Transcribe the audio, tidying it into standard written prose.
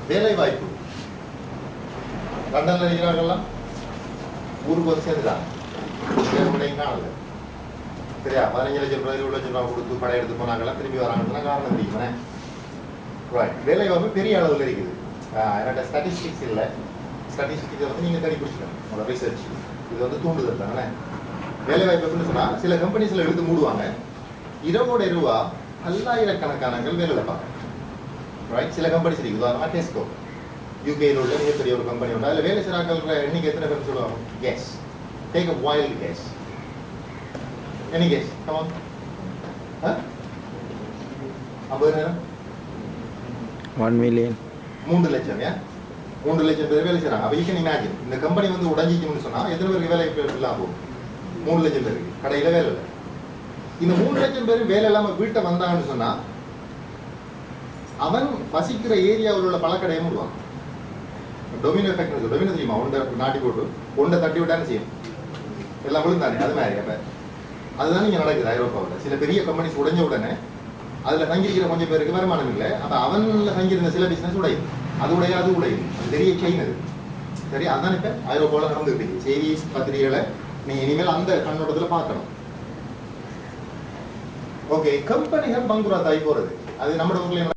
வேலை வாய்ப்பு லண்டன்ல இருக்கிறார்கள்லாம் ஊருக்கு வந்து சேர்ந்துட்டாங்க. காணல சரியா 15 லட்சம் ரூபாய் 20 லட்சம் ரூபாய் கொடுத்து படம் எடுத்து போனாங்கலாம் திரும்பி வராங்கன்னா காரணம் தெரியுமா? வேலை வாய்ப்பு பெரிய அளவில் இருக்குது. என்னோட ஸ்டாட்டிஸ்டிக்ஸ் இல்லை, ஸ்டாட்டிஸ்டிக்ஸை வந்து நீங்கள் தேடி பிடிச்சிக்கணும் உங்களோட ரிசர்ச். இது வந்து தூண்டுதல் தானே. வேலை வாய்ப்பு எப்படின்னு சொன்னால் சில கம்பெனிஸில் எடுத்து மூடுவாங்க, இரவோட இரவா பல்லாயிரக்கணக்கானங்கள் வேலை வைப்பாங்க. ரைட், சில கம்பெனிஸ் இருக்குது. உதாரணமாக டெஸ்கோ யூகேயில் உள்ள மிகப்பெரிய ஒரு கம்பெனி உண்டு. அதில் வேலை செய்கிறாங்க இன்னைக்கு எத்தனை பேர் சொல்லுவாங்க? Guess take a wild guess. Any guess come 50,000 1 million 3 லட்சம். 3 லட்சம் பேர் வேலை செய்யறாங்க. அப்ப யூ கேன் இமேஜின் இந்த கம்பெனி வந்து உடஞ்சிக்கணும்னு சொன்னா எத்தனை பேருக்கு வேலை இல்லாம போகும்? 3 லட்சம் பேருக்கு கடையில வேலை இல்லை. இந்த 3 லட்சம் பேர் வேலை இல்லாம வீட்டை வந்தாங்கன்னு சொன்னா அவன் வசிக்கிற ஏரியாவில் உள்ள பழக்கடையை மூடுவான். Domino effect. டொமினோ தெரியுமா? ஒன்றை நாட்டி போட்டு ஒன்றை தட்டி விட்டான்னு செய்யும், எல்லாம் விழுந்தானே. அது மாதிரி அப்ப அதுதான் இங்க நடக்குது ஐரோப்பாவில். சில பெரிய கம்பெனிஸ் உடைஞ்ச உடனே அதுல தங்கியிருக்கிற கொஞ்சம் பேருக்கு வருமானம் இல்லை. அப்ப அவன்ல தங்கியிருந்த சில பிசினஸ் உடையும், அது உடைய அது உடையும். அது பெரிய செயின் அது. சரி, அதுதான் இப்ப ஐரோப்பாவில் நடந்துகிட்டு இருக்கு. செய்தி பத்திரிகைகளை நீங்க இனிமேல் அந்த கண்ணோட்டத்துல பார்க்கணும். ஓகே, கம்பெனிகள் பங்குராத்தாகி போறது அது நம்ம ஊர்ல